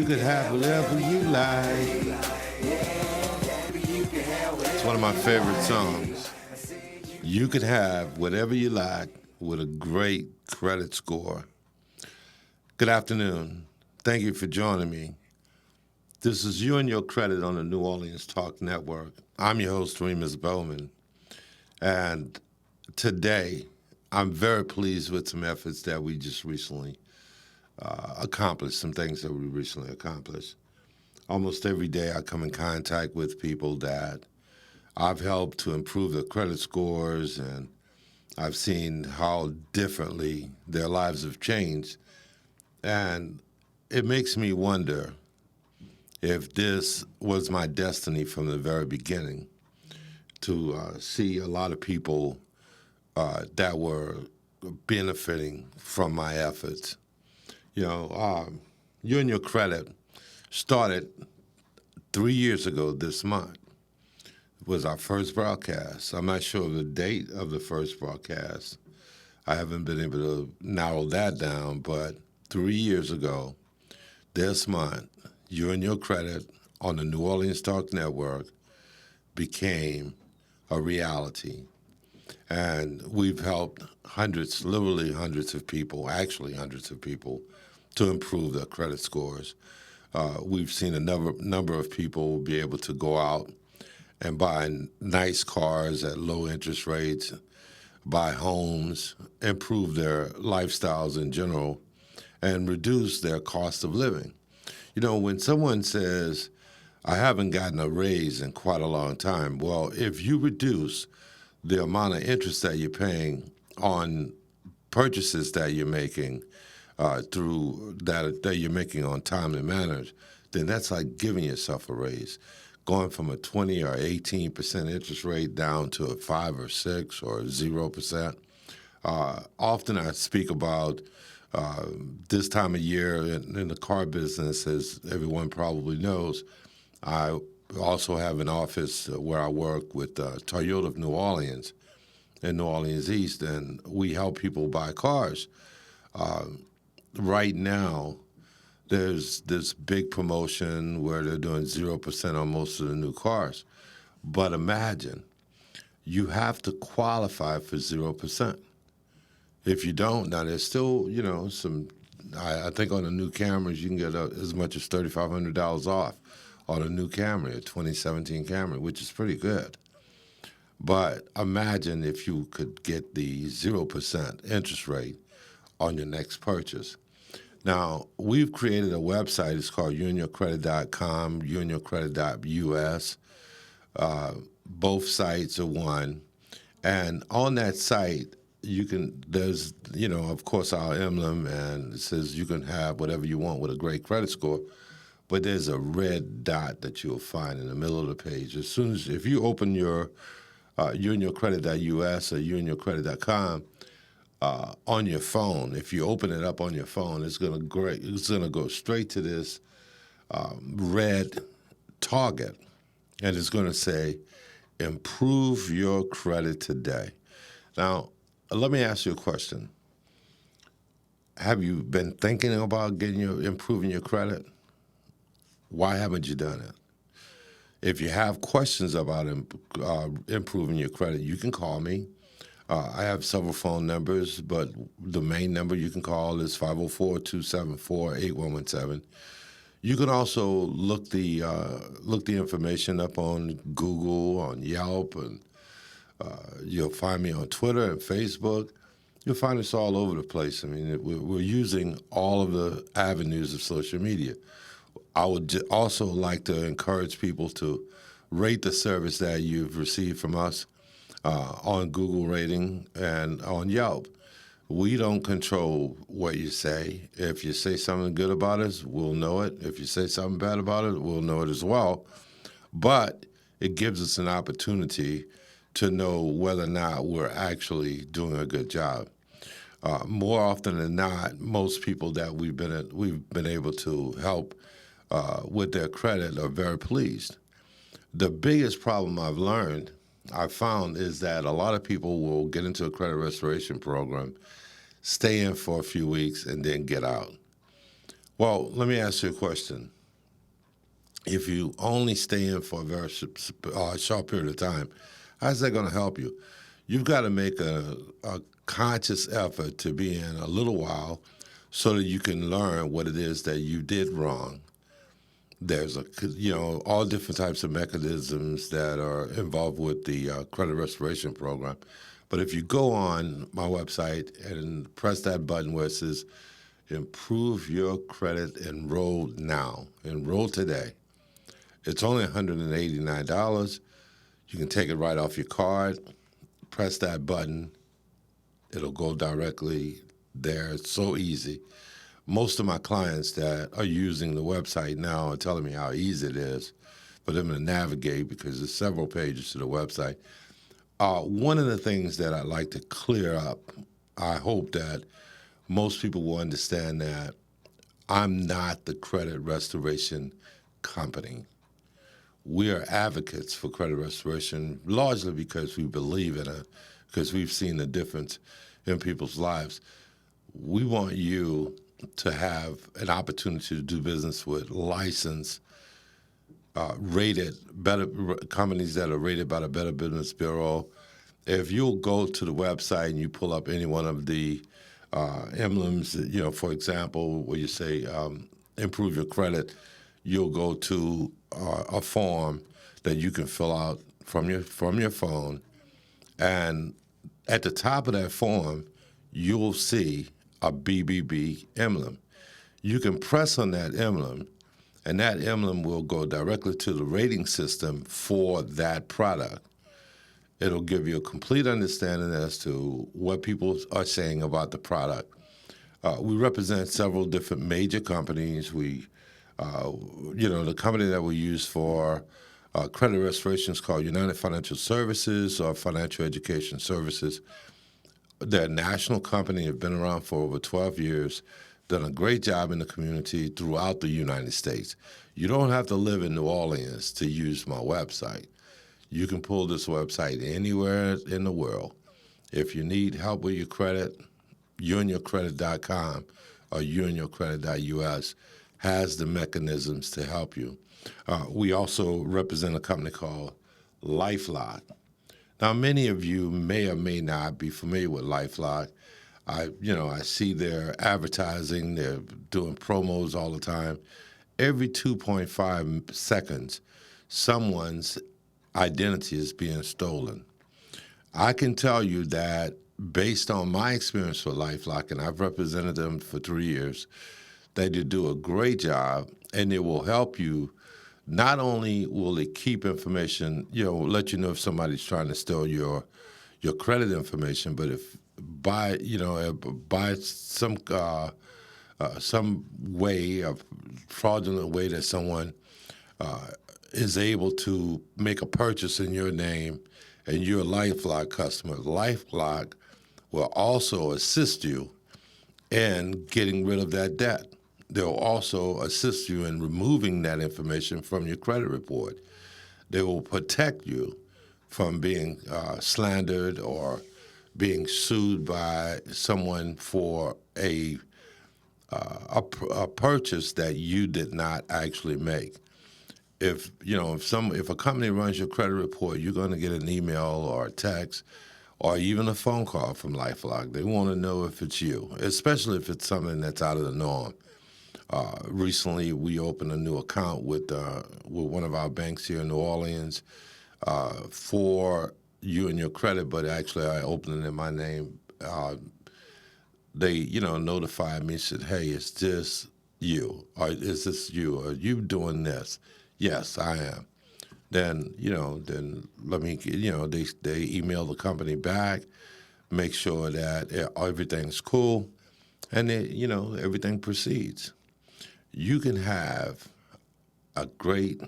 You could have whatever you like. It's one of my favorite songs. You could have whatever you like with a great credit score. Good afternoon. Thank you for joining me. This is You and Your Credit on the New Orleans Talk Network. I'm your host, Remus Bowman. And today, I'm very pleased with some efforts that we just recently accomplished, some things that we recently accomplished. Almost every day, I come in contact with people that I've helped to improve their credit scores, and I've seen how differently their lives have changed. And it makes me wonder if this was my destiny from the very beginning to see a lot of people that were benefiting from my efforts. You and Your Credit started 3 years ago this month. It was our first broadcast. I'm not sure of the date of the first broadcast. I haven't been able to narrow that down, but 3 years ago this month, You and Your Credit on the New Orleans Talk Network became a reality. And we've helped hundreds, literally hundreds of people, actually hundreds of people, to improve their credit scores. We've seen a number of people be able to go out and buy nice cars at low interest rates, buy homes, improve their lifestyles in general, and reduce their cost of living. When someone says, I haven't gotten a raise in quite a long time, well, if you reduce the amount of interest that you're paying on purchases that you're making through that you're making on timely manners, then that's like giving yourself a raise. Going from a 20 or 18% interest rate down to a 5 or 6 or 0%. Often I speak about this time of year in the car business, as everyone probably knows. I also have an office where I work with Toyota of New Orleans in New Orleans East, and we help people buy cars. Right now, there's this big promotion where they're doing 0% on most of the new cars. But imagine, you have to qualify for 0%. If you don't, now there's still, I think on the new Camrys, you can get as much as $3,500 off on a new Camry, a 2017 Camry, which is pretty good. But imagine if you could get the 0% interest rate on your next purchase. Now, we've created a website. It's called youandyourcredit.com, youandyourcredit.us. Both sites are one. And on that site, there's, of course, our emblem, and it says you can have whatever you want with a great credit score. But there's a red dot that you'll find in the middle of the page. If you open your youandyourcredit.us or youandyourcredit.com, on your phone, if you open it up on your phone, it's gonna go straight to this red target, and it's gonna say, "Improve your credit today." Now, let me ask you a question. Have you been thinking about improving your credit? Why haven't you done it? If you have questions about improving your credit, you can call me. I have several phone numbers, but the main number you can call is 504-274-8117. You can also look the information up on Google, on Yelp, and you'll find me on Twitter and Facebook. You'll find us all over the place. I mean, we're using all of the avenues of social media. I would also like to encourage people to rate the service that you've received from us on Google rating and on Yelp. We don't control what you say. If you say something good about us, we'll know it. If you say something bad about it, we'll know it as well. But it gives us an opportunity to know whether or not we're actually doing a good job. More often than not, most people that we've been able to help with their credit are very pleased. The biggest problem I've found is that a lot of people will get into a credit restoration program, stay in for a few weeks, and then get out. Well, let me ask you a question. if you only stay in for a very short period of time, how's that going to help you? You've got to make a conscious effort to be in a little while so that you can learn what it is that you did wrong. There's all different types of mechanisms that are involved with the credit restoration program. But if you go on my website and press that button where it says improve your credit, enroll now, enroll today. It's only $189. You can take it right off your card, press that button. It'll go directly there. It's so easy. Most of my clients that are using the website now are telling me how easy it is for them to navigate because there's several pages to the website. One of the things that I'd like to clear up, I hope that most people will understand that I'm not the credit restoration company. We are advocates for credit restoration, largely because we believe in it, because we've seen the difference in people's lives. We want you to have an opportunity to do business with licensed, rated better companies that are rated by the Better Business Bureau. If you'll go to the website and you pull up any one of the emblems, for example, where you say improve your credit, you'll go to a form that you can fill out from your phone, and at the top of that form, you'll see a BBB emblem. You can press on that emblem, and that emblem will go directly to the rating system for that product. It'll give you a complete understanding as to what people are saying about the product. We represent several different major companies. The company that we use for credit restoration is called United Financial Services or Financial Education Services. They're a national company, have been around for over 12 years, done a great job in the community throughout the United States. You don't have to live in New Orleans to use my website. You can pull this website anywhere in the world. If you need help with your credit, youandyourcredit.com or youandyourcredit.us has the mechanisms to help you. We also represent a company called LifeLock. Now, many of you may or may not be familiar with LifeLock. I see their advertising. They're doing promos all the time. Every 2.5 seconds, someone's identity is being stolen. I can tell you that based on my experience with LifeLock, and I've represented them for 3 years, they do a great job, and it will help you. Not only will it keep information, let you know if somebody's trying to steal your credit information, but if by some way, a fraudulent way that someone is able to make a purchase in your name and you're a LifeLock customer, LifeLock will also assist you in getting rid of that debt. They'll also assist you in removing that information from your credit report. They will protect you from being slandered or being sued by someone for a purchase that you did not actually make. If a company runs your credit report, you're going to get an email or a text or even a phone call from LifeLock. They want to know if it's you, especially if it's something that's out of the norm. Recently, we opened a new account with one of our banks here in New Orleans for you and your credit, but actually I opened it in my name. They, notified me, said, "Hey, is this you? Or is this you? Are you doing this?" Yes, I am. Then, then let me, they email the company back, make sure that everything's cool, and everything proceeds. You can have a great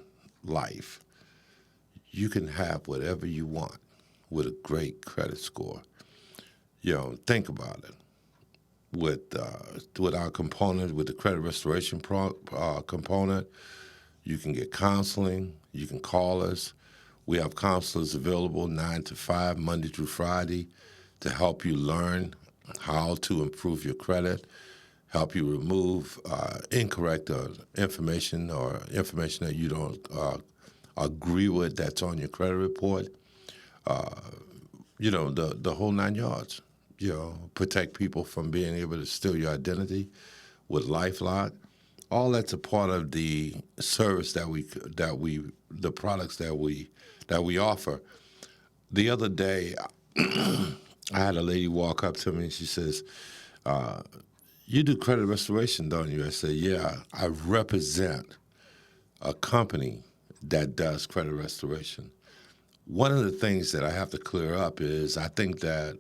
life. You can have whatever you want with a great credit score. Think about it. With our component, with the credit restoration component, you can get counseling. You can call us. We have counselors available 9 to 5, Monday through Friday, to help you learn how to improve your credit. help you remove incorrect information or information that you don't agree with that's on your credit report. The whole 9 yards. Protect people from being able to steal your identity with LifeLock. All that's a part of the service the products that we offer. The other day, I had a lady walk up to me and she says, "You do credit restoration, don't you?" I said, "Yeah, I represent a company that does credit restoration." One of the things that I have to clear up is I think that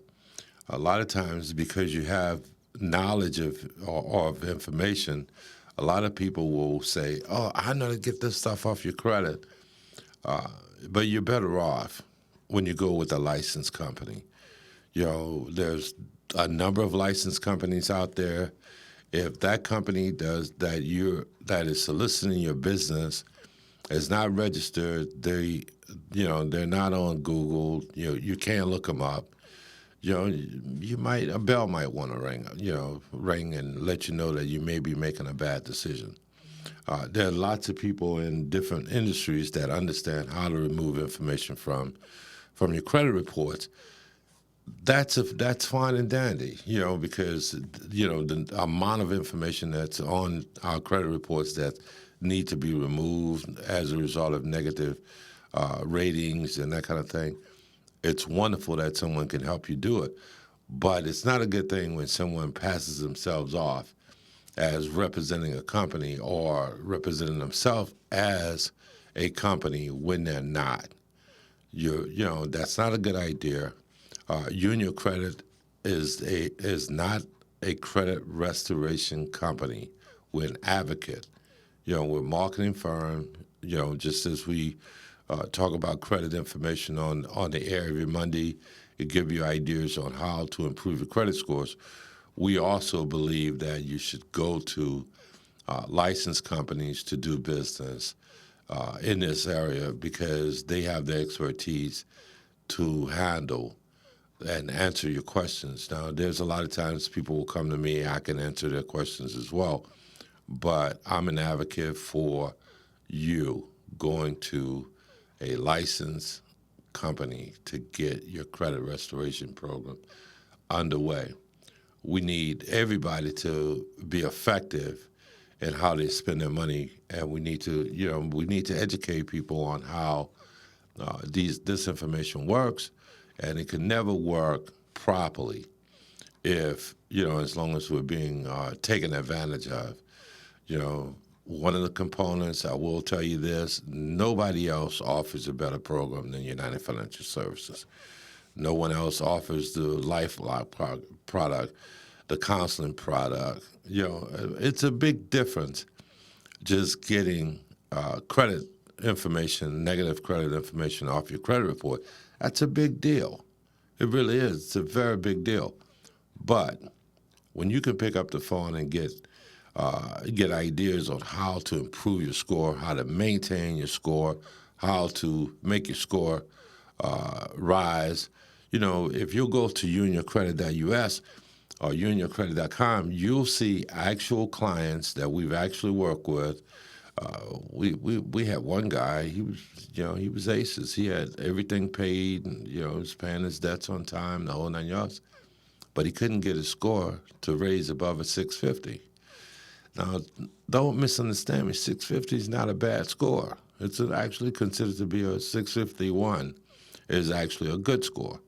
a lot of times because you have knowledge or of information, a lot of people will say, "Oh, I know to get this stuff off your credit," but you're better off when you go with a licensed company. There's a number of licensed companies out there. If that company that is soliciting your business is not registered, they're not on Google. You can't look them up. A bell might want to ring and let you know that you may be making a bad decision. There are lots of people in different industries that understand how to remove information from your credit reports. That's fine and dandy, because the amount of information that's on our credit reports that need to be removed as a result of negative ratings and that kind of thing. It's wonderful that someone can help you do it, but it's not a good thing when someone passes themselves off as representing a company or representing themselves as a company when they're not. That's not a good idea. Union Credit is not a credit restoration company. We're an advocate. We're a marketing firm. Just as we talk about credit information on the air every Monday, it gives you ideas on how to improve your credit scores. We also believe that you should go to licensed companies to do business in this area because they have the expertise to handle and answer your questions. Now, there's a lot of times people will come to me, I can answer their questions as well, but I'm an advocate for you going to a licensed company to get your credit restoration program underway. We need everybody to be effective in how they spend their money, and we need to educate people on how this information works, and it can never work properly if as long as we're being taken advantage of. One of the components, I will tell you this: nobody else offers a better program than United Financial Services. No one else offers the LifeLock product, the counseling product. It's a big difference just getting credit information, negative credit information off your credit report. That's a big deal. It really is. It's a very big deal. But when you can pick up the phone and get ideas on how to improve your score, how to maintain your score, how to make your score rise. If you go to unioncredit.us or unioncredit.com, you'll see actual clients that we've actually worked with. We had one guy. He was aces. He had everything paid, and he was paying his debts on time, the whole 9 yards. But he couldn't get his score to raise above a 650. Now, don't misunderstand me. 650 is not a bad score. It's actually considered to be a 651 is actually a good score.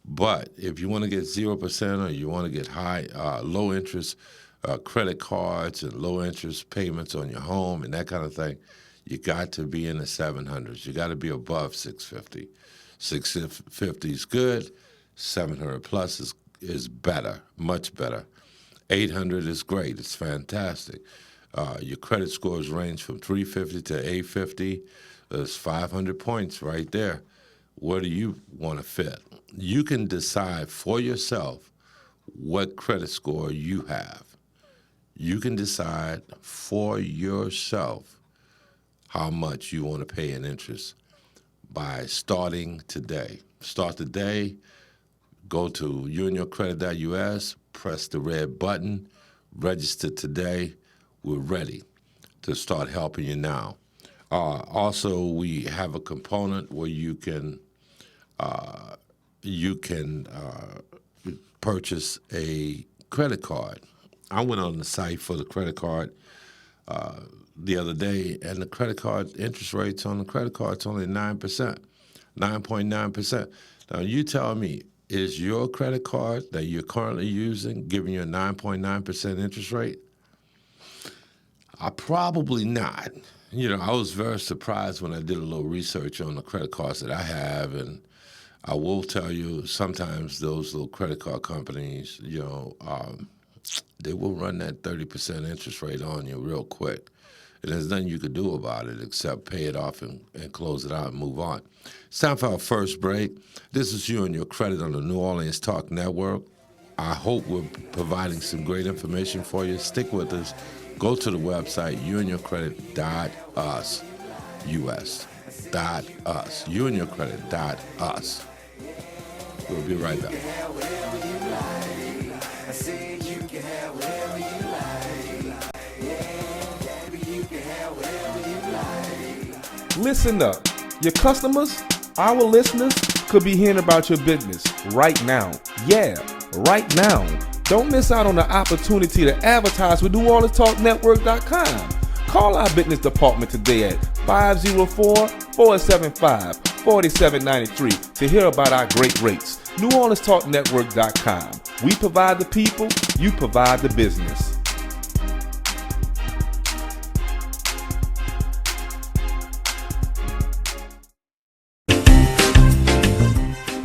But if you want to get 0% or you want to get low interest credit cards and low interest payments on your home and that kind of thing, you got to be in the 700s. You got to be above 650. 650 is good. 700 plus is better, much better. 800 is great. It's fantastic. Your credit scores range from 350 to 850. There's 500 points right there. Where do you want to fit? You can decide for yourself what credit score you have. You can decide for yourself how much you want to pay in interest by starting today. Start today. Go to unioncredit.us, press the red button, Register today. We're ready to start helping you now. Also, we have a component where you can purchase a credit card. I went on the site for the credit card the other day, and the credit card interest rates on the credit card's only 9%, 9.9%. Now, you tell me, is your credit card that you're currently using giving you a 9.9% interest rate? Probably not. I was very surprised when I did a little research on the credit cards that I have, and I will tell you, sometimes those little credit card companies, they will run that 30% interest rate on you real quick. And there's nothing you could do about it except pay it off and close it out and move on. It's time for our first break. This is You and Your Credit on the New Orleans Talk Network. I hope we're providing some great information for you. Stick with us. Go to the website, youandyourcredit.us, US.us, youandyourcredit.us. We'll be right back. Listen up. Your customers, our listeners, could be hearing about your business right now. Yeah, right now. Don't miss out on the opportunity to advertise with NewOrleansTalkNetwork.com. Call our business department today at 504-475-4793 to hear about our great rates. NewOrleansTalkNetwork.com. We provide the people, you provide the business.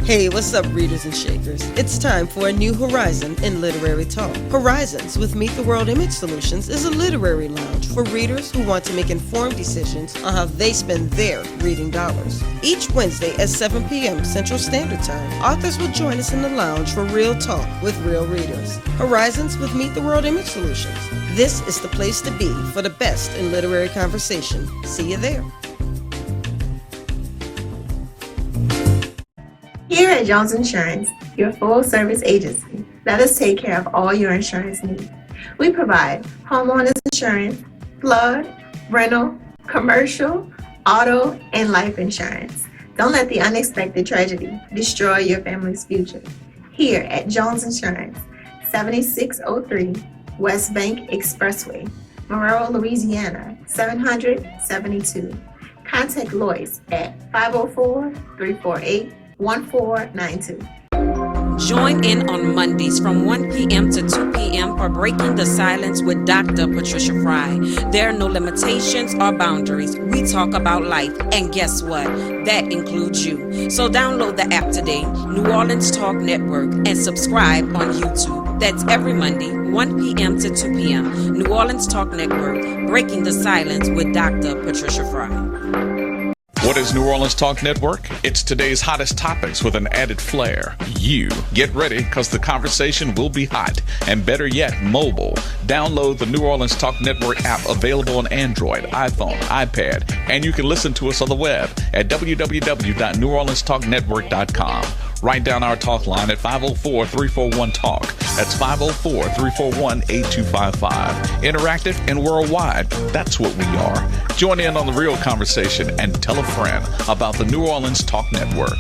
Hey, what's up, readers and shakers? It's time for a new horizon in literary talk. Horizons with Meet the World Image Solutions is a literary lounge for readers who want to make informed decisions on how they spend their reading dollars. Each Wednesday at 7 p.m. Central Standard Time, authors will join us in the lounge for real talk with real readers. Horizons with Meet the World Image Solutions. This is the place to be for the best in literary conversation. See you there. Here at Jones Insurance, your full-service agency, let us take care of all your insurance needs. We provide homeowners insurance, flood, rental, commercial, auto, and life insurance. Don't let the unexpected tragedy destroy your family's future. Here at Jones Insurance, 7603 West Bank Expressway, Monroe, Louisiana, 772. Contact Lois at 504-348-1492. Join in on Mondays from 1 p.m. to 2 p.m. for Breaking the Silence with Dr. Patricia Fry. There are no limitations or boundaries. We talk about life, and guess what? That includes you. So download the app today, New Orleans Talk Network, and subscribe on YouTube. That's every Monday, 1 p.m. to 2 p.m. New Orleans Talk Network, Breaking the Silence with Dr. Patricia Fry. What is New Orleans Talk Network? It's today's hottest topics with an added flair. You get ready, because the conversation will be hot, and better yet, mobile. Download the New Orleans Talk Network app, available on Android, iPhone, iPad, and you can listen to us on the web at www.neworleanstalknetwork.com. Write down our talk line at 504-341-TALK. That's 504-341-8255. Interactive and worldwide. That's what we are. Join in on the real conversation and tell a friend about the New Orleans Talk Network.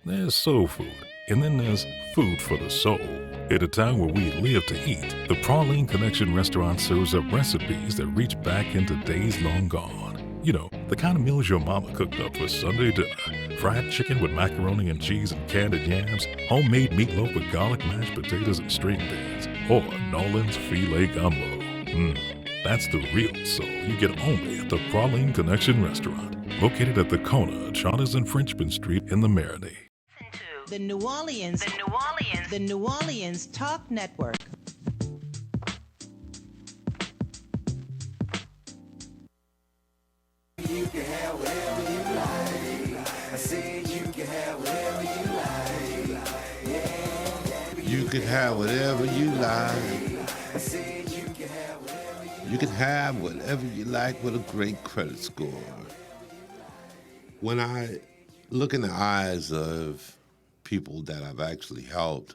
There's soul food, and then there's food for the soul. At a time where we live to eat, the Praline Connection restaurant serves up recipes that reach back into days long gone. You know, the kind of meals your mama cooked up for Sunday dinner. Fried chicken with macaroni and cheese and candied yams, homemade meatloaf with garlic mashed potatoes and string beans, or Nolan's filet gumbo. That's the real soul you get only at the Praline Connection restaurant, located at the Kona, Charters and Frenchman Street in the Marinade. The New Orleans Talk Network. You can have whatever you like. I said you can have whatever you like. Yeah, You can have whatever you like. I said you can have whatever You can have whatever you like with a great credit score. When I look in the eyes of people that I've actually helped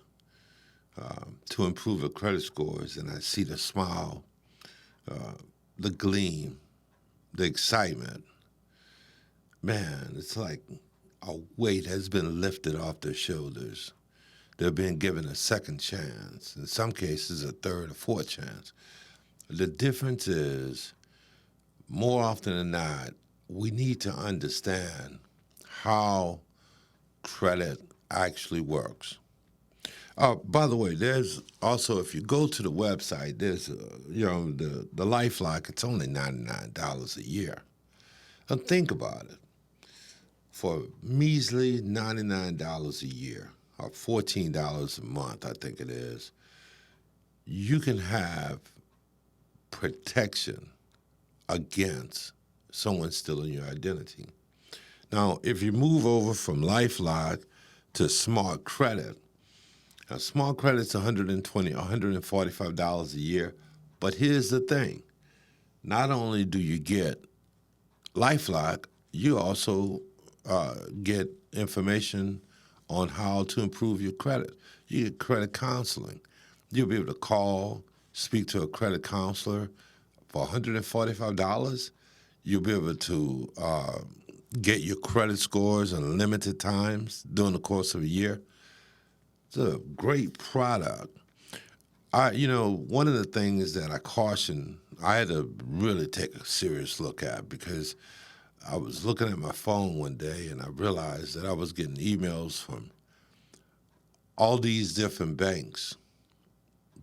to improve their credit scores, and I see the smile, the gleam, the excitement. Man, it's like a weight has been lifted off their shoulders. They're being given a second chance, in some cases a third or fourth chance. The difference is, more often than not, we need to understand how credit actually works. By the way, there's also, if you go to the website, there's, the LifeLock, it's only $99 a year. Now think about it. For measly $99 a year, or $14 a month, I think it is, you can have protection against someone stealing your identity. Now, if you move over from LifeLock to Smart Credit, now Smart Credit's $120, $145 a year, but here's the thing. Not only do you get LifeLock, you also get information on how to improve your credit. You get credit counseling. You'll be able to call, speak to a credit counselor for $145. You'll be able to get your credit scores in limited times during the course of a year. It's a great product. One of the things that I caution, I had to really take a serious look at, because I was looking at my phone one day and I realized that I was getting emails from all these different banks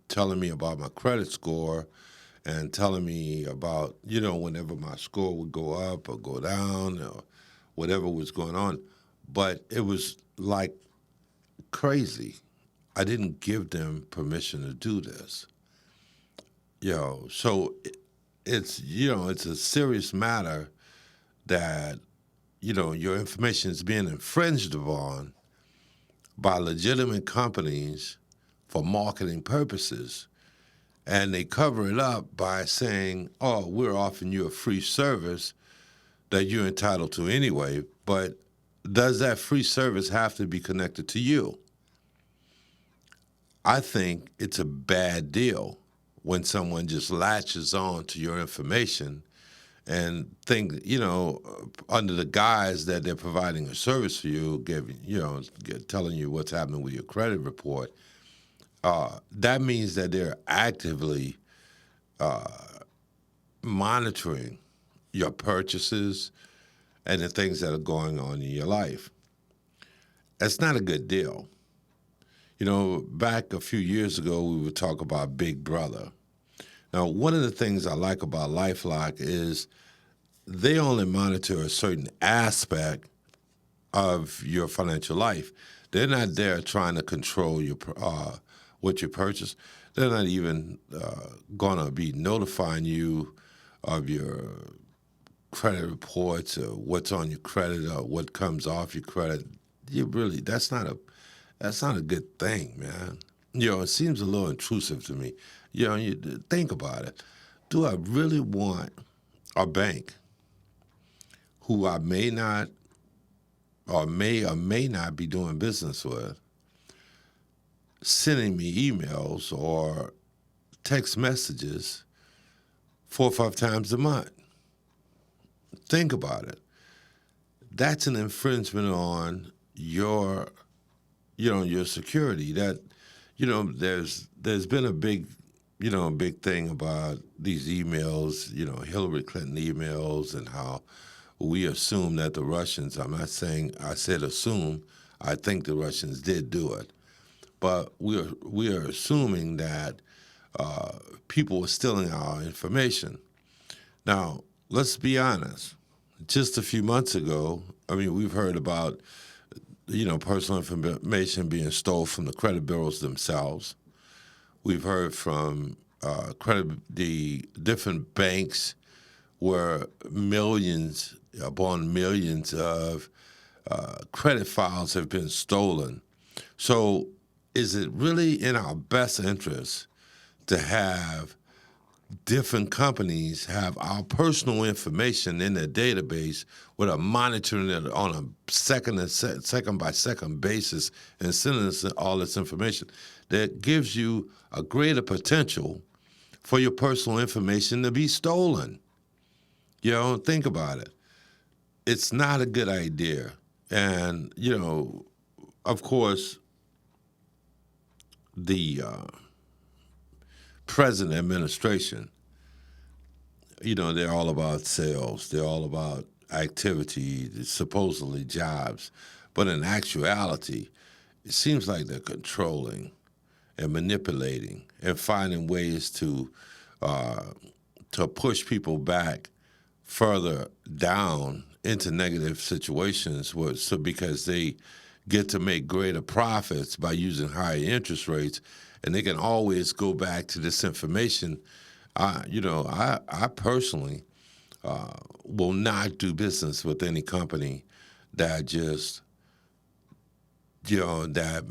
telling me about my credit score and telling me about, whenever my score would go up or go down or whatever was going on. But it was like crazy. I didn't give them permission to do this. So it's a serious matter that, your information is being infringed upon by legitimate companies for marketing purposes. And they cover it up by saying, oh, we're offering you a free service that you're entitled to anyway, but does that free service have to be connected to you? I think it's a bad deal when someone just latches on to your information and think, under the guise that they're providing a service for you, telling you what's happening with your credit report. That means that they're actively monitoring your purchases and the things that are going on in your life. That's not a good deal. Back a few years ago, we would talk about Big Brother. Now, one of the things I like about LifeLock is they only monitor a certain aspect of your financial life. They're not there trying to control your what you purchase. They're not even going to be notifying you of your credit reports or what's on your credit or what comes off your credit. That's not a good thing, man. It seems a little intrusive to me. You think about it. Do I really want a bank who I may not or may not be doing business with sending me emails or text messages 4 or 5 times a month? Think about it. That's an infringement on your security. That, there's been a big thing about these emails, Hillary Clinton emails, and how we assume that the Russians, I'm not saying I said assume, I think the Russians did do it. But we are assuming that people are stealing our information. Now, let's be honest. Just a few months ago, we've heard about, personal information being stolen from the credit bureaus themselves. We've heard from the different banks where millions upon millions of credit files have been stolen. So is it really in our best interest to have different companies have our personal information in their database with a monitoring it on a second by second basis and sending us all this information that gives you a greater potential for your personal information to be stolen. You know, think about it. It's not a good idea. And, you know, of course, the present administration, you know, they're all about sales. They're all about activity, supposedly jobs. But in actuality, it seems like they're controlling and manipulating and finding ways to push people back further down into negative situations because they get to make greater profits by using higher interest rates, and they can always go back to this information. I personally will not do business with any company that just, that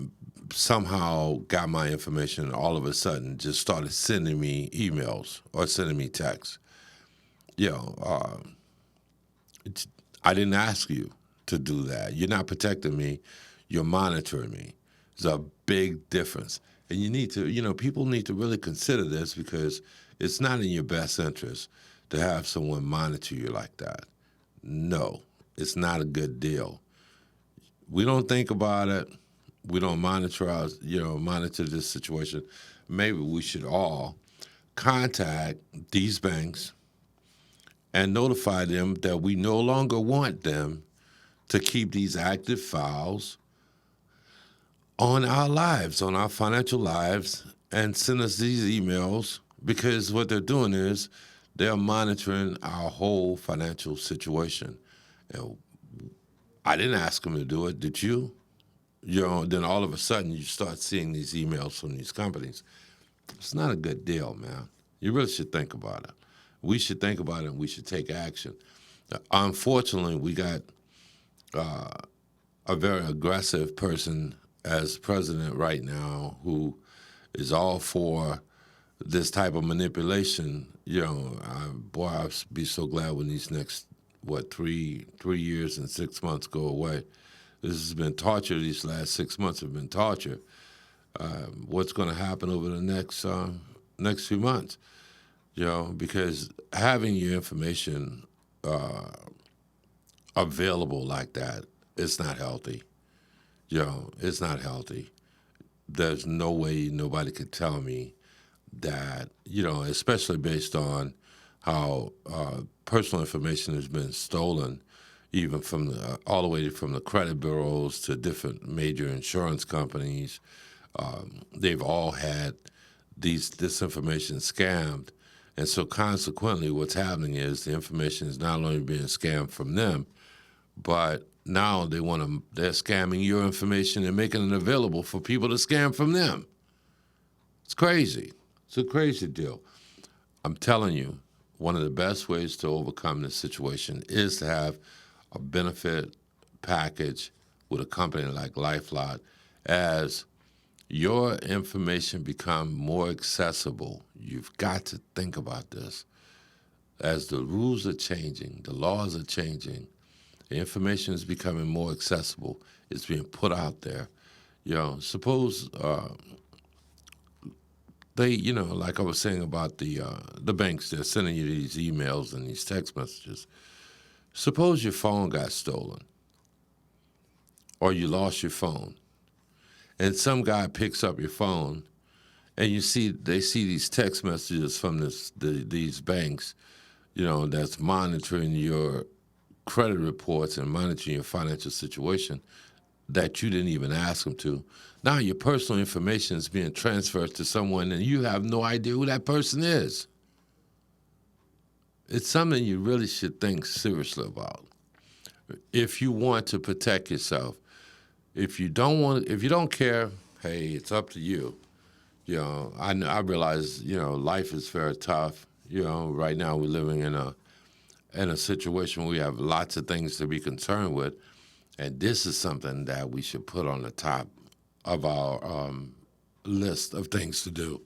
somehow got my information and all of a sudden just started sending me emails or sending me texts. I didn't ask you to do that. You're not protecting me. You're monitoring me. There's a big difference. And you need to, people need to really consider this because it's not in your best interest to have someone monitor you like that. No, it's not a good deal. We don't think about it. We don't monitor this situation. Maybe we should all contact these banks and notify them that we no longer want them to keep these active files on our lives, on our financial lives, and send us these emails, because what they're doing is they're monitoring our whole financial situation. And I didn't ask them to do it, did you? Then all of a sudden you start seeing these emails from these companies. It's not a good deal, man. You really should think about it. We should think about it and we should take action. Unfortunately, we got a very aggressive person as president right now who is all for this type of manipulation. I'll be so glad when these next, 3 years and 6 months go away. This has been torture. These last 6 months have been torture. What's going to happen over the next few months? Because having your information available like that, it's not healthy. It's not healthy. There's no way nobody could tell me that, especially based on how personal information has been stolen, even from all the way from the credit bureaus to different major insurance companies. They've all had this information scammed. And so consequently, what's happening is the information is not only being scammed from them, but now they're scamming your information and making it available for people to scam from them. It's crazy. It's a crazy deal. I'm telling you, one of the best ways to overcome this situation is to have a benefit package with a company like LifeLock. As your information become more accessible, you've got to think about this. As the rules are changing, the laws are changing, the information is becoming more accessible. It's being put out there. Suppose they, like I was saying about the banks, they're sending you these emails and these text messages. Suppose your phone got stolen or you lost your phone, and some guy picks up your phone, and they see these text messages from these banks, that's monitoring your credit reports and monitoring your financial situation that you didn't even ask them to. Now your personal information is being transferred to someone, and you have no idea who that person is. It's something you really should think seriously about. If you want to protect yourself, if you don't care, hey, it's up to you. I realize, life is very tough. Right now we're living in a situation where we have lots of things to be concerned with, and this is something that we should put on the top of our list of things to do.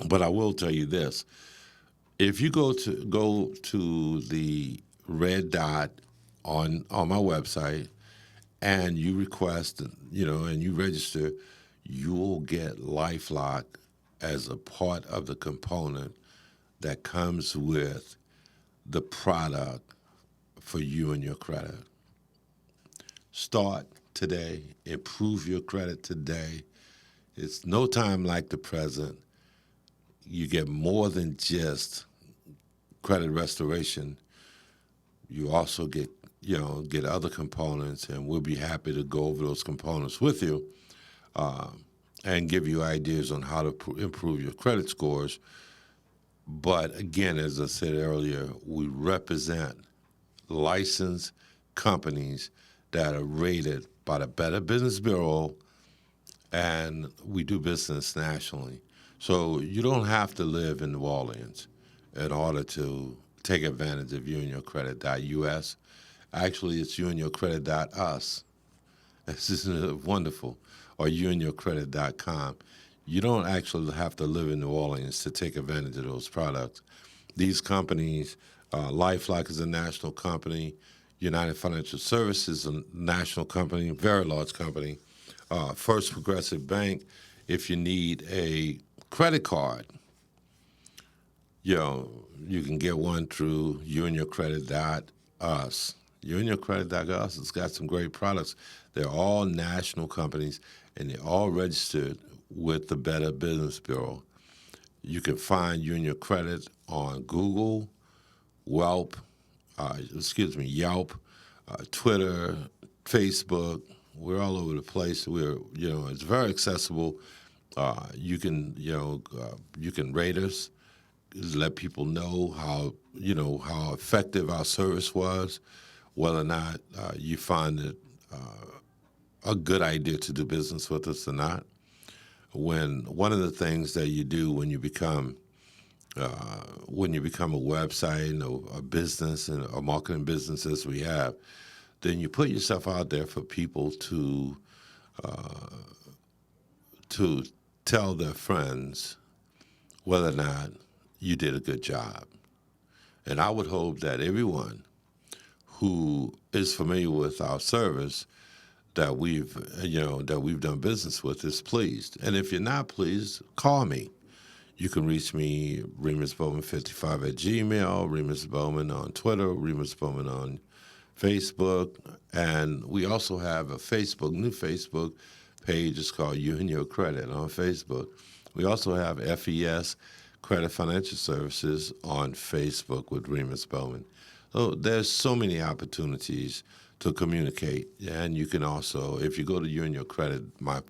But I will tell you this: if you go to the red dot on my website and you request, and you register, you will get LifeLock as a part of the component that comes with the product for you and your credit. Start today, improve your credit today. It's no time like the present. You get more than just credit restoration. You also get other components, and we'll be happy to go over those components with you and give you ideas on how to improve your credit scores. But again, as I said earlier, we represent licensed companies that are rated by the Better Business Bureau, and we do business nationally. So you don't have to live in New Orleans in order to take advantage of YouandYourCredit.us. Actually, it's YouandYourCredit.us. This is wonderful. Or YouandYourCredit.com. You don't actually have to live in New Orleans to take advantage of those products. These companies, LifeLock is a national company, United Financial Services is a national company, very large company. First Progressive Bank, if you need a credit card, you can get one through YouandYourCredit.us. YouandYourCredit.us has got some great products. They're all national companies, and they're all registered with the Better Business Bureau. You can find You and Your Credit on Google, Yelp, Twitter, Facebook. We're all over the place. It's very accessible. You can rate us, let people know how effective our service was, whether or not you find it a good idea to do business with us or not. One of the things that you do when you become a website and a business and a marketing business as we have, then you put yourself out there for people to tell their friends whether or not you did a good job. And I would hope that everyone who is familiar with our service that we've done business with is pleased. And if you're not pleased, call me. You can reach me, Remus Bowman 55 at Gmail, Remus Bowman on Twitter, Remus Bowman on Facebook. And we also have a new Facebook page. It's called You and Your Credit on Facebook. We also have FES, Credit Financial Services, on Facebook with Remus Bowman. So there's so many opportunities to communicate. And you can also, if you go to You and Your Credit, my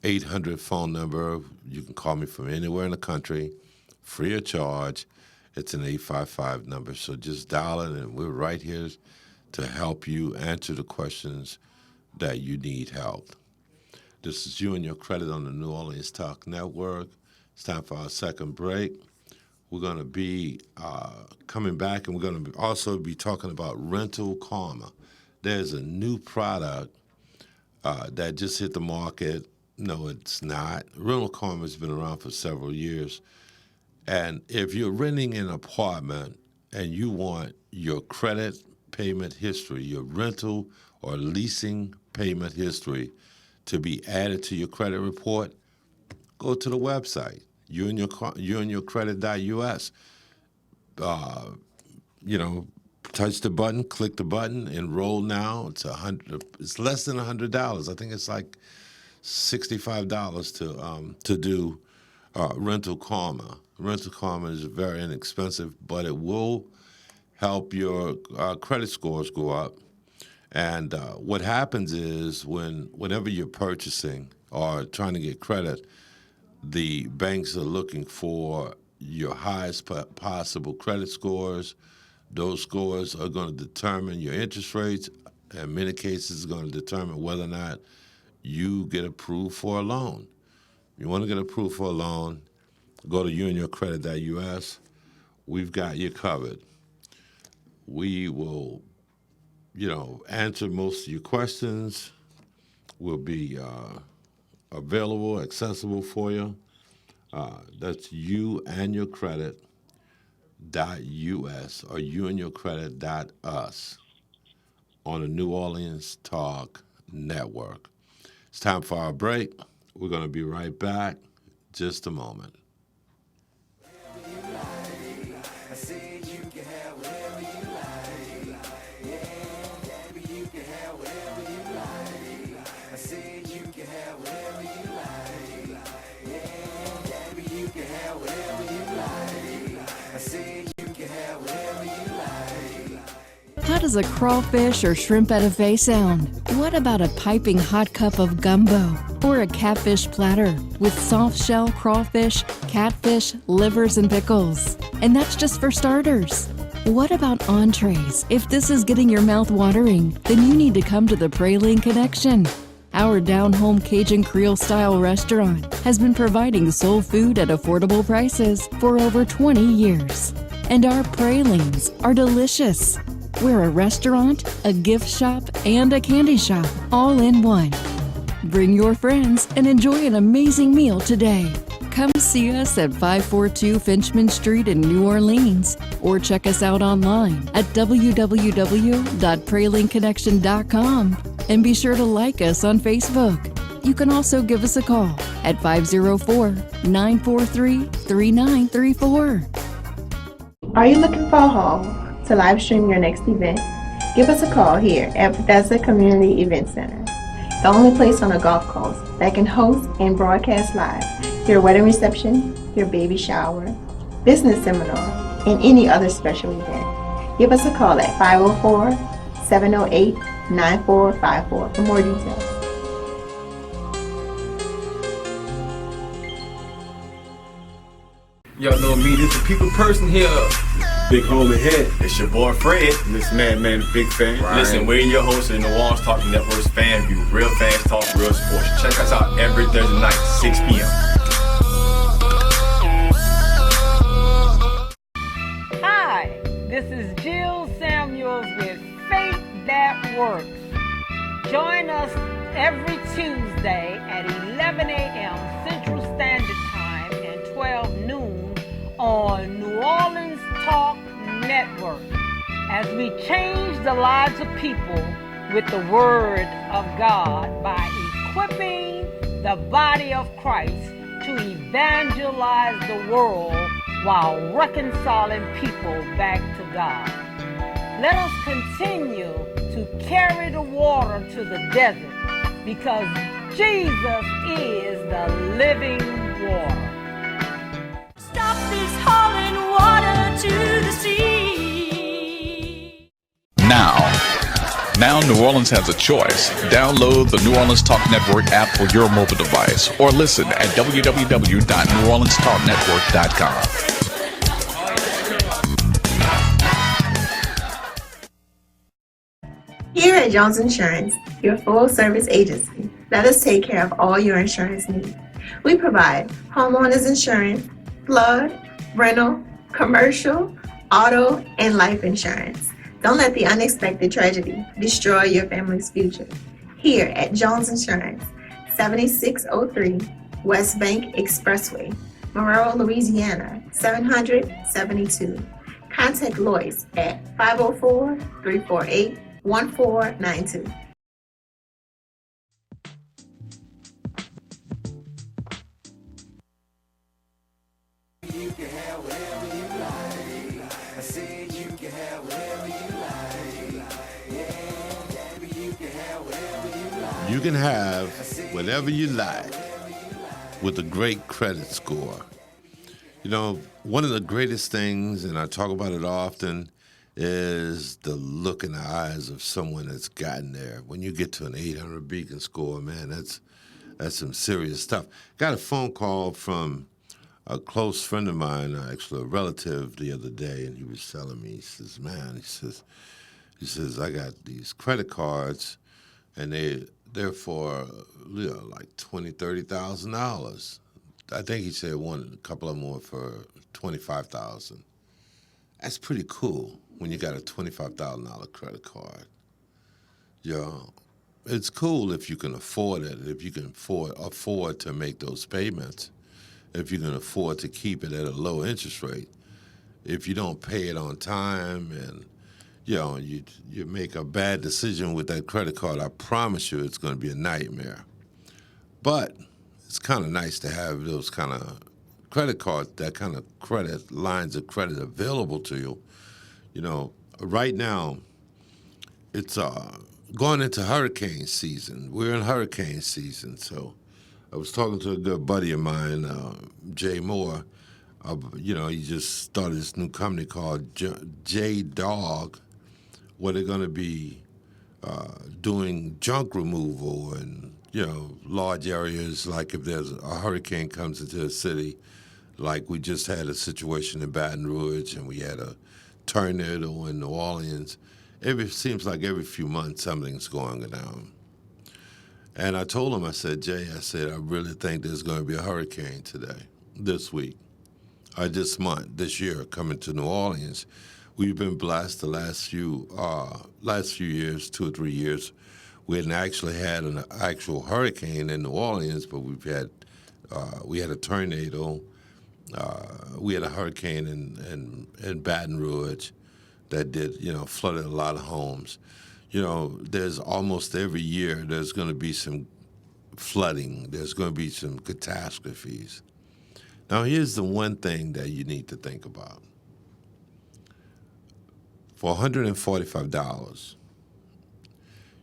800 phone number, you can call me from anywhere in the country, free of charge. It's an 855 number. So just dial it, and we're right here to help you answer the questions that you need help. This is You and Your Credit on the New Orleans Talk Network. It's time for our second break. We're going to be coming back, and we're going to also be talking about Rental Karma. There's a new product that just hit the market. No, it's not. Rental Karma has been around for several years. And if you're renting an apartment and you want your credit payment history, your rental or leasing payment history to be added to your credit report, go to the website, YouandYourCredit.us. Touch the button, click the button, enroll now. It's less than $100. I think it's like $65 to do Rental Karma. Rental Karma is very inexpensive, but it will help your credit scores go up. And what happens is whenever you're purchasing or trying to get credit, the banks are looking for your highest possible credit scores. Those scores are going to determine your interest rates. In many cases, going to determine whether or not you get approved for a loan. You want to get approved for a loan, go to YouandYourCredit.us. We've got you covered. We will, answer most of your questions. We'll be available, accessible for you. That's youandyourcredit.us or youandyourcredit.us on the New Orleans Talk Network. It's time for our break. We're going to be right back. Just a moment. I said you can have whatever you like. Yeah, baby, you can have whatever you like. I said you can have whatever you like. Yeah, baby, you can have whatever you like. I said you can have whatever you like. How does a crawfish or shrimp etouffee sound? What about a piping hot cup of gumbo? Or a catfish platter with soft shell crawfish, catfish, livers, and pickles? And that's just for starters. What about entrees? If this is getting your mouth watering, then you need to come to the Praline Connection. Our down-home Cajun Creole-style restaurant has been providing soul food at affordable prices for over 20 years. And our pralines are delicious. We're a restaurant, a gift shop, and a candy shop, all in one. Bring your friends and enjoy an amazing meal today. Come see us at 542 Finchman Street in New Orleans, or check us out online at www.pralinconnection.com, and be sure to like us on Facebook. You can also give us a call at 504-943-3934. Are you looking for a hall to live stream your next event? Give us a call here at Bethesda Community Event Center, the only place on a golf course that can host and broadcast live your wedding reception, your baby shower, business seminar, and any other special event. Give us a call at 504-708-9454 for more details. Y'all know me, this is a people person here. Big hole ahead. It's your boy Fred. This man, big fan. Right. Listen, we're your host of the New Orleans Talk Network's Fan View. Real fans talk, real sports. Check us out every Thursday night, 6 p.m. Hi, this is Jill Samuels with Faith That Works. Join us every Tuesday at 11 a.m. Central Standard Time and 12 noon on New Orleans Talk Network as we change the lives of people with the Word of God by equipping the body of Christ to evangelize the world while reconciling people back to God. Let us continue to carry the water to the desert because Jesus is the living water. Stop this hauling water to the sea. Now New Orleans has a choice. Download the New Orleans Talk Network app for your mobile device or listen at www.neworleanstalknetwork.com. Here at Jones Insurance, your full-service agency, let us take care of all your insurance needs. We provide homeowners insurance, flood, rental, commercial, auto, and life insurance. Don't let the unexpected tragedy destroy your family's future. Here at Jones Insurance, 7603 West Bank Expressway, Monroe, Louisiana, 772. Contact Lois at 504-348-1492. You can have whatever you like. I said you can have whatever you like. Yeah, baby, you can have whatever you like. You can have whatever you like with a great credit score. You know, one of the greatest things, and I talk about it often, is the look in the eyes of someone that's gotten there. When you get to an 800 Beacon score, man, that's some serious stuff. Got a phone call from a close friend of mine, actually a relative, the other day, and he was telling me, he says, I got these credit cards, and they're for like $20,000, $30,000. I think he said a couple of them were for $25,000. That's pretty cool when you got a $25,000 credit card. It's cool if you can afford it, if you can afford to make those payments. if you can afford to keep it at a low interest rate. If you don't pay it on time and you make a bad decision with that credit card, I promise you it's going to be a nightmare. But it's kind of nice to have those kind of credit cards, that kind of credit, lines of credit available to you. Right now, it's going into hurricane season. We're in hurricane season, so I was talking to a good buddy of mine, Jay Moore. He just started this new company called J-Dog, where they're going to be doing junk removal in, large areas, like if there's a hurricane comes into the city, like we just had a situation in Baton Rouge and we had a tornado in New Orleans. It seems like every few months something's going down. And I told him, I said, Jay, I really think there's going to be a hurricane this week, or this month, this year, coming to New Orleans. We've been blessed the last few years, 2 or 3 years. We hadn't actually had an actual hurricane in New Orleans, but we had a tornado. We had a hurricane in Baton Rouge that did, flooded a lot of homes. There's almost every year there's going to be some flooding. There's going to be some catastrophes. Now, here's the one thing that you need to think about. For $145,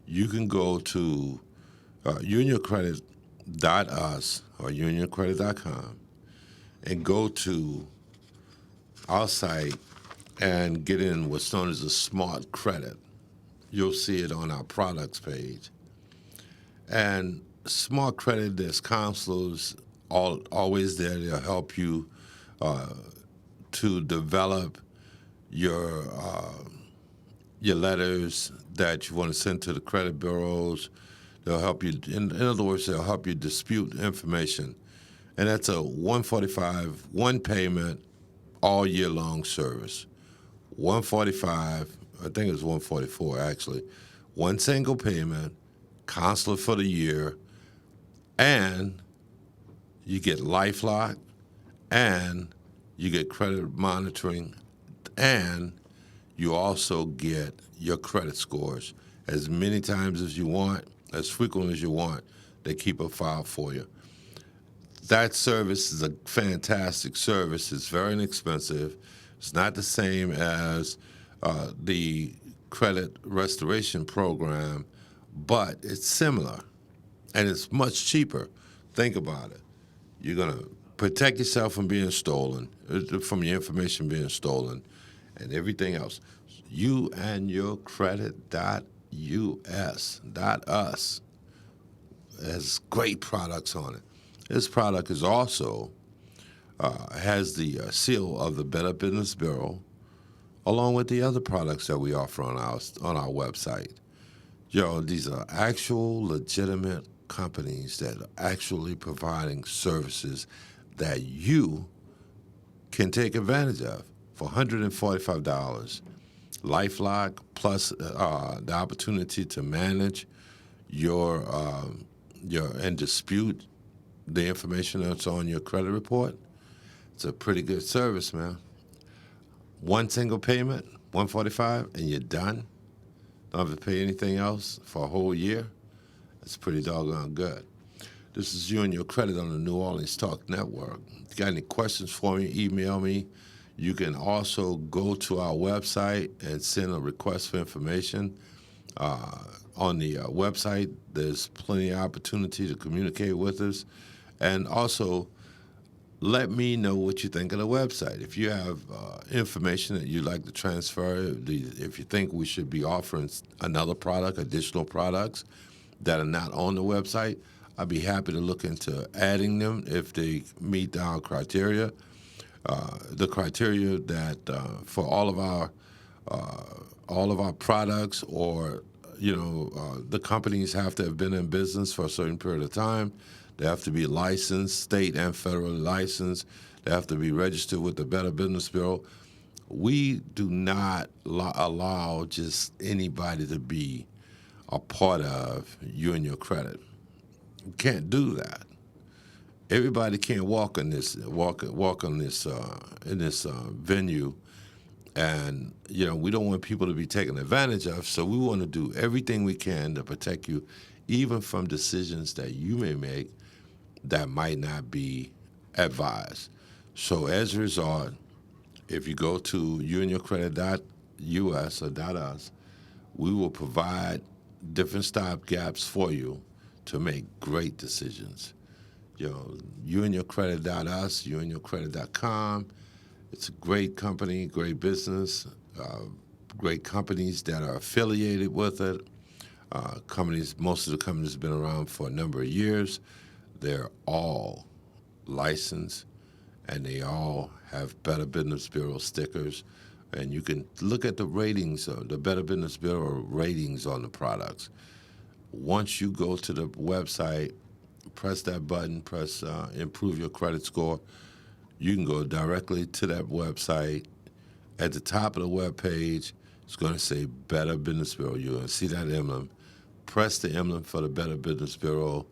you can go to unioncredit.us or unioncredit.com and go to our site and get in what's known as a smart credit. You'll see it on our products page. And smart credit, there's counselors always there. They'll help you to develop your letters that you want to send to the credit bureaus. They'll help you, in other words, they'll help you dispute information. And that's a $145, one payment, all year long service. $145, I think it was $144 actually. One single payment, counselor for the year, and you get LifeLock, and you get credit monitoring, and you also get your credit scores as many times as you want, as frequently as you want. They keep a file for you. That service is a fantastic service. It's very inexpensive. It's not the same as the credit restoration program, but it's similar, and it's much cheaper. Think about it. You're going to protect yourself from being stolen, from your information being stolen, and everything else. You and your credit.us has great products on it. This product is also has the seal of the Better Business Bureau, along with the other products that we offer on our website. These are actual legitimate companies that are actually providing services that you can take advantage of for $145. LifeLock plus the opportunity to manage your and dispute the information that's on your credit report. It's a pretty good service, man. One single payment, $145, and you're done. Don't have to pay anything else for a whole year. It's pretty doggone good. This is You and Your Credit on the New Orleans Talk Network. If you got any questions for me, email me. You can also go to our website and send a request for information. On the website, there's plenty of opportunity to communicate with us. And also, let me know what you think of the website. If you have information that you'd like to transfer, if you think we should be offering another product, additional products that are not on the website, I'd be happy to look into adding them if they meet our criteria. The criteria that for all of our products, or the companies have to have been in business for a certain period of time. They have to be licensed, state and federally licensed. They have to be registered with the Better Business Bureau. We do not allow just anybody to be a part of You and Your Credit. You can't do that. everybody can't walk on this in this venue, and we don't want people to be taken advantage of. So we want to do everything we can to protect you, even from decisions that you may make that might not be advised. So as a result, if you go to youandyourcredit.us or .us, we will provide different stopgaps for you to make great decisions. Youandyourcredit.us, youandyourcredit.com. It's a great company, great business, great companies that are affiliated with it. Most of the companies have been around for a number of years. They're all licensed, and they all have Better Business Bureau stickers. And you can look at the ratings, the Better Business Bureau ratings on the products. Once you go to the website, press that button, press Improve Your Credit Score, you can go directly to that website. At the top of the web page, it's going to say Better Business Bureau. You're going to see that emblem. Press the emblem for the Better Business Bureau,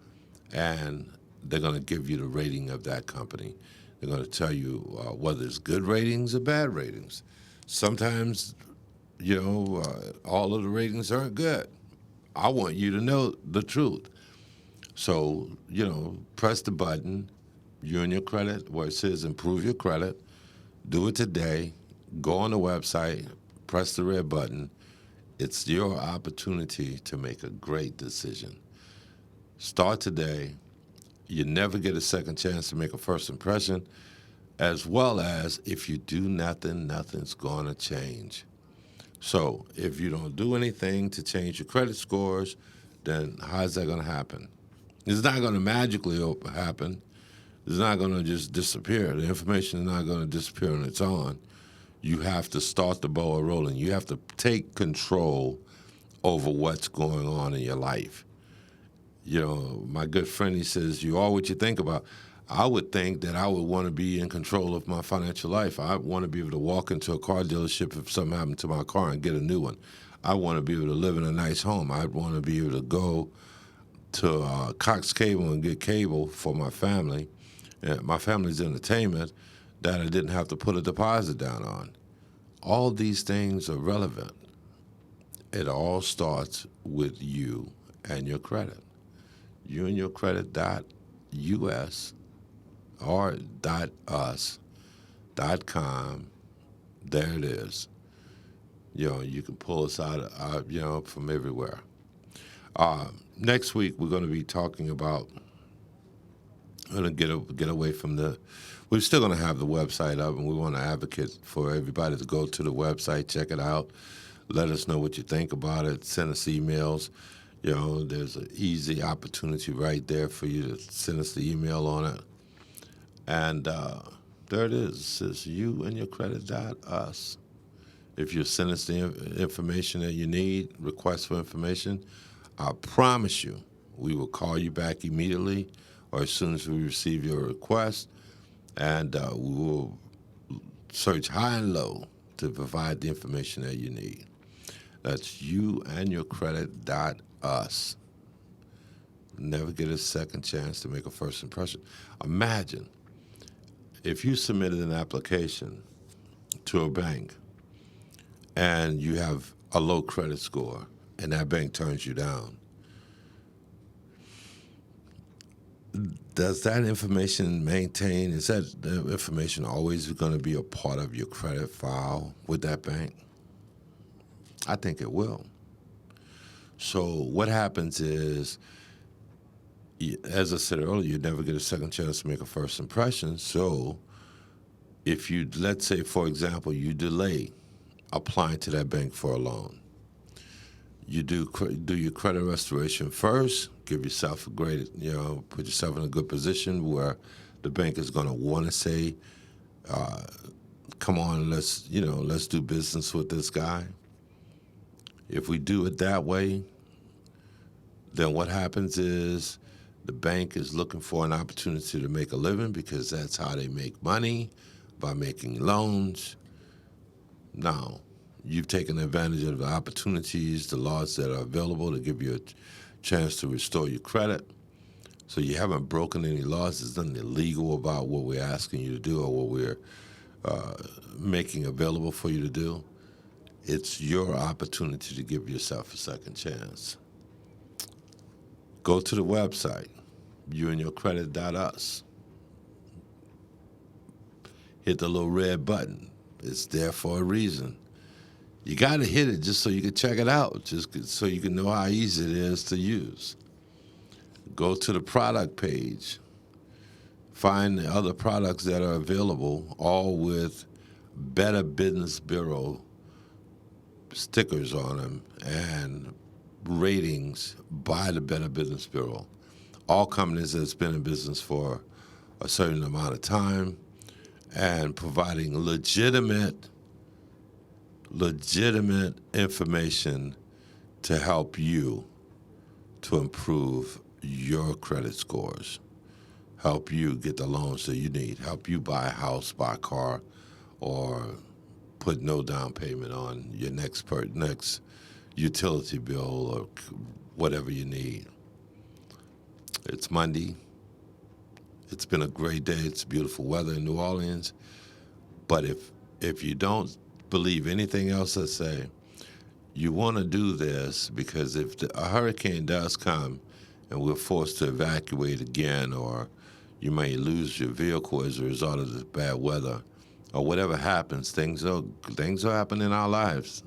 and they're going to give you the rating of that company. They're going to tell you whether it's good ratings or bad ratings. Sometimes, all of the ratings aren't good. I want you to know the truth. So, press the button, You and Your Credit, where it says Improve Your Credit. Do it today. Go on the website, press the red button. It's your opportunity to make a great decision. Start today. You never get a second chance to make a first impression, as well as if you do nothing, nothing's going to change. So if you don't do anything to change your credit scores, then how's that going to happen? It's not going to magically happen. It's not going to just disappear. The information is not going to disappear on its own. You have to start the ball rolling. You have to take control over what's going on in your life. My good friend, he says, you are what you think about. I would think that I would want to be in control of my financial life. I want to be able to walk into a car dealership if something happened to my car and get a new one. I want to be able to live in a nice home. I want to be able to go to Cox Cable and get cable for my family, my family's entertainment, that I didn't have to put a deposit down on. All these things are relevant. It all starts with you and your credit. youandyourcredit.us or .us.com. There it is. You can pull us out, from everywhere. Next week we're going to be talking about. I'm going to get away from we're still going to have the website up, and we want to advocate for everybody to go to the website, check it out, let us know what you think about it, send us emails. There's an easy opportunity right there for you to send us the email on it. And there it is. It says youandyourcredit.us. If you send us the information that you need, request for information, I promise you we will call you back immediately or as soon as we receive your request, and we will search high and low to provide the information that you need. That's youandyourcredit.us. Never get a second chance to make a first impression. Imagine if you submitted an application to a bank and you have a low credit score and that bank turns you down. Does that information maintain, is that the information always going to be a part of your credit file with that bank? I think it will. So what happens is, as I said earlier, you never get a second chance to make a first impression. So if you, let's say, for example, you delay applying to that bank for a loan, you do your credit restoration first, give yourself a great, put yourself in a good position where the bank is going to want to say, come on, let's do business with this guy. If we do it that way, then what happens is the bank is looking for an opportunity to make a living because that's how they make money, by making loans. Now, you've taken advantage of the opportunities, the laws that are available to give you a chance to restore your credit. So you haven't broken any laws. There's nothing illegal about what we're asking you to do or what we're making available for you to do. It's your opportunity to give yourself a second chance. Go to the website, youandyourcredit.us. Hit the little red button. It's there for a reason. You got to hit it just so you can check it out, just so you can know how easy it is to use. Go to the product page. Find the other products that are available, all with Better Business Bureau stickers on them and ratings by the Better Business Bureau. All companies that's been in business for a certain amount of time and providing legitimate information to help you to improve your credit scores, help you get the loans that you need, help you buy a house, buy a car, or put no down payment on your next utility bill or whatever you need. It's Monday. It's been a great day. It's beautiful weather in New Orleans. But if you don't believe anything else I say, you want to do this because if a hurricane does come and we're forced to evacuate again, or you may lose your vehicle as a result of this bad weather, or whatever happens, things are happening in our lives.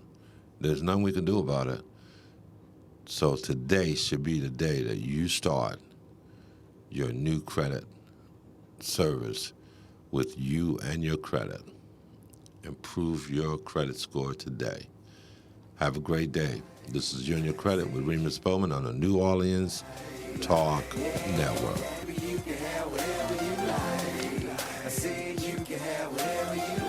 There's nothing we can do about it. So today should be the day that you start your new credit service with You and Your Credit. Improve your credit score today. Have a great day. This is You and Your Credit with Remus Bowman on the New Orleans Talk Network. I said you can have whatever you like.